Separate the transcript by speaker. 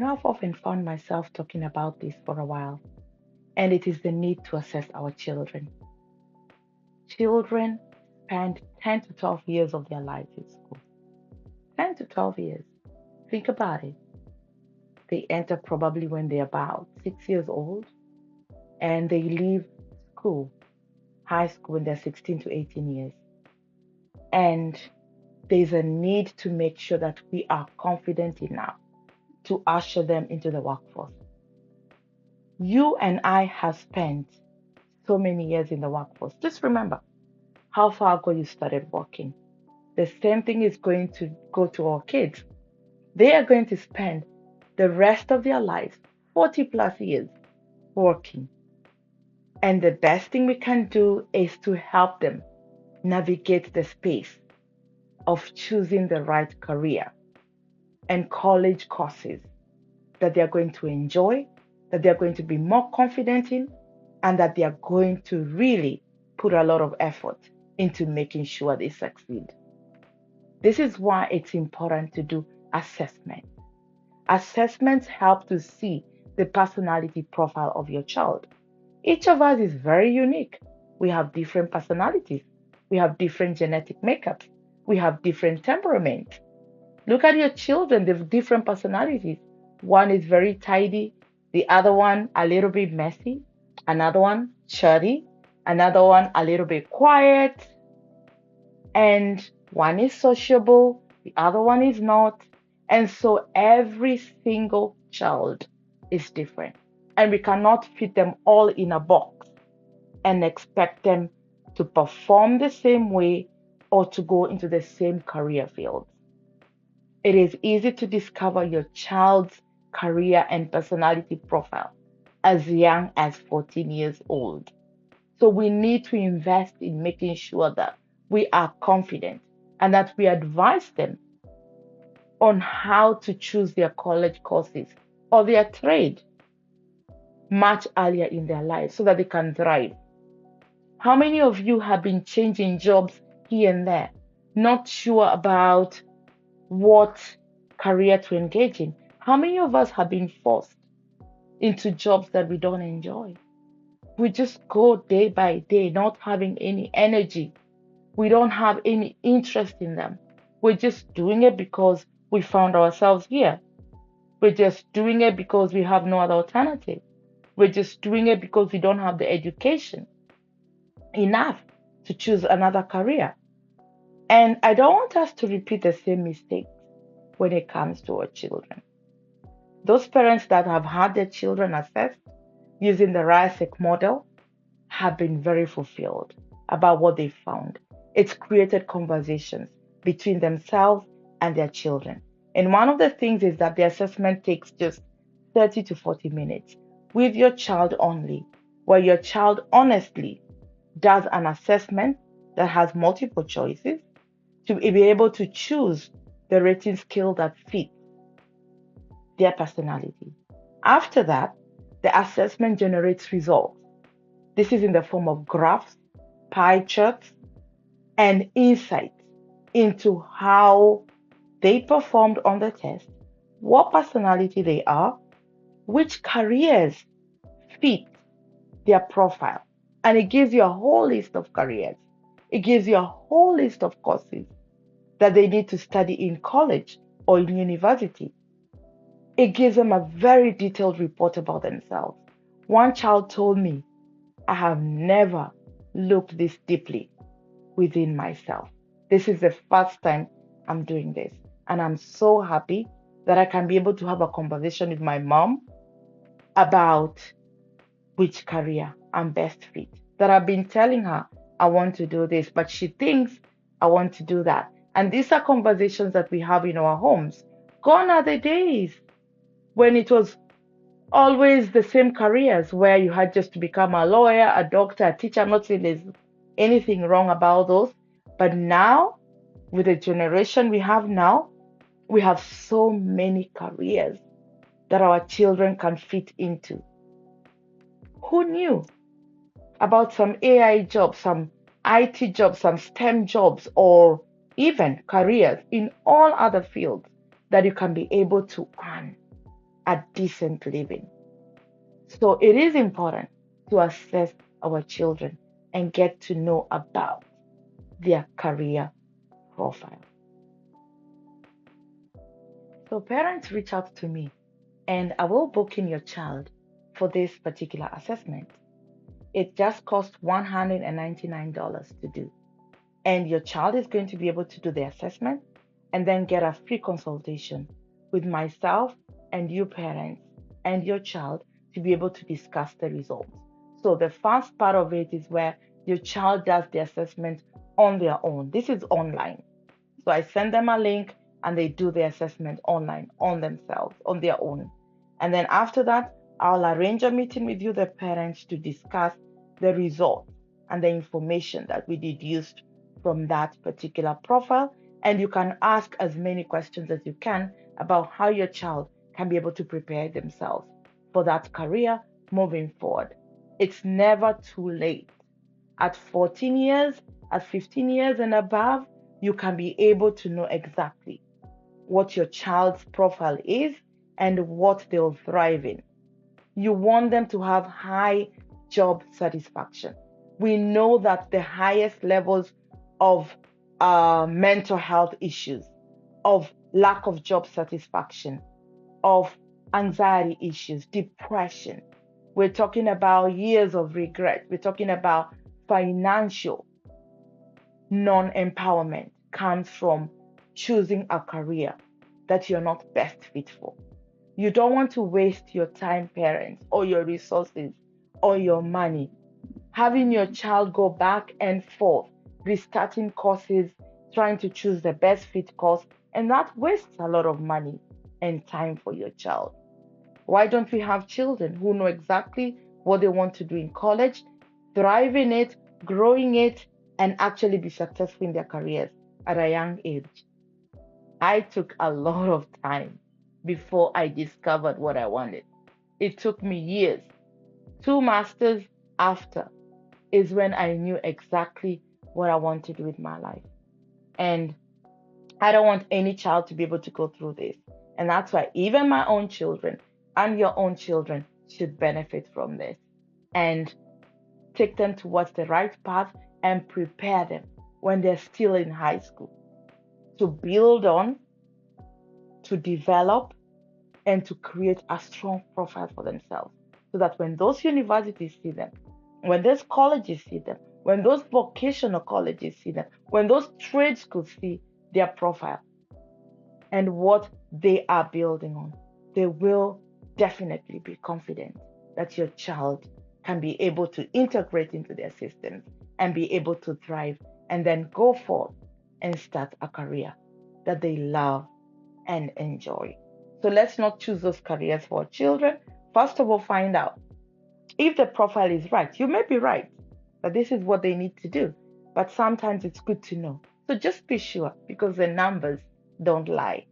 Speaker 1: know I've often found myself talking about this for a while, and it is the need to assess our children. Children spend 10 to 12 years of their lives in school. 10 to 12 years. Think about it. They enter probably when they're about 6 years old, and they leave school, high school, when they're 16 to 18 years. And there's a need to make sure that we are confident enough to usher them into the workforce. You and I have spent so many years in the workforce. Just remember how far ago you started working. The same thing is going to go to our kids. They are going to spend the rest of their lives, 40 plus years, working. And the best thing we can do is to help them navigate the space of choosing the right career and college courses that they're going to enjoy, that they're going to be more confident in, and that they are going to really put a lot of effort into making sure they succeed. This is why it's important to do assessment. Assessments help to see the personality profile of your child. Each of us is very unique. We have different personalities. We have different genetic makeups. We have different temperaments. Look at your children, they have different personalities. One is very tidy, the other one a little bit messy, another one chatty, another one a little bit quiet, and one is sociable, the other one is not. And so every single child is different. And we cannot fit them all in a box and expect them to perform the same way or to go into the same career field. It is easy to discover your child's career and personality profile as young as 14 years old. So we need to invest in making sure that we are confident and that we advise them on how to choose their college courses or their trade much earlier in their lives so that they can thrive. How many of you have been changing jobs here and there, not sure about what career to engage in? How many of us have been forced into jobs that we don't enjoy? We just go day by day, not having any energy. We don't have any interest in them. We're just doing it because we found ourselves here. We're just doing it because we have no other alternative. We're just doing it because we don't have the education enough to choose another career. And I don't want us to repeat the same mistakes when it comes to our children. Those parents that have had their children assessed using the RIASEC model have been very fulfilled about what they found. It's created conversations between themselves and their children. And one of the things is that the assessment takes just 30 to 40 minutes with your child only, where your child honestly does an assessment that has multiple choices to be able to choose the rating scale that fits their personality. After that, the assessment generates results. This is in the form of graphs, pie charts, and insights into how they performed on the test, what personality they are, which careers fit their profile. And it gives you a whole list of careers. It gives you a whole list of courses that they need to study in college or in university. It gives them a very detailed report about themselves. One child told me, I have never looked this deeply within myself. This is the first time I'm doing this. And I'm so happy that I can be able to have a conversation with my mom about which career I'm best fit. That I've been telling her I want to do this, but she thinks I want to do that. And these are conversations that we have in our homes. Gone are the days when it was always the same careers where you had just to become a lawyer, a doctor, a teacher. I'm not saying there's anything wrong about those, but now, with the generation we have now, we have so many careers that our children can fit into. Who knew about some AI jobs, some IT jobs, some STEM jobs, or even careers in all other fields that you can be able to earn? a decent living. So it is important to assess our children and get to know about their career profile. So parents reach out to me and I will book in your child for this particular assessment. It just costs $199 to do. And your child is going to be able to do the assessment and then get a free consultation with myself and you parents and your child to be able to discuss the results. So the first part of it is where your child does the assessment on their own. This is online. So I send them a link and they do the assessment online on themselves, on their own. And then after that, I'll arrange a meeting with you, the parents, to discuss the results and the information that we deduced from that particular profile. And you can ask as many questions as you can about how your child can be able to prepare themselves for that career moving forward. It's never too late. At 14 years, at 15 years and above, you can be able to know exactly what your child's profile is and what they'll thrive in. You want them to have high job satisfaction. We know that the highest levels of mental health issues, of lack of job satisfaction, of anxiety issues, depression. We're talking about years of regret. We're talking about financial non-empowerment comes from choosing a career that you're not best fit for. You don't want to waste your time, parents, or your resources, or your money, having your child go back and forth, restarting courses, trying to choose the best fit course, and that wastes a lot of money and time for your child. Why don't we have children who know exactly what they want to do in college, thrive in it, growing it, and actually be successful in their careers at a young age? I took a lot of time before I discovered what I wanted. It took me years. Two masters after is when I knew exactly what I want to do with my life. And I don't want any child to be able to go through this. And that's why even my own children and your own children should benefit from this and take them towards the right path and prepare them when they're still in high school to build on, to develop, and to create a strong profile for themselves so that when those universities see them, when those colleges see them, when those vocational colleges see them, when those trade schools see their profile and what they are building on, they will definitely be confident that your child can be able to integrate into their systems and be able to thrive and then go forth and start a career that they love and enjoy. So let's not choose those careers for children. First of all, find out if the profile is right. You may be right that this is what they need to do, but sometimes it's good to know. So just be sure because the numbers don't lie.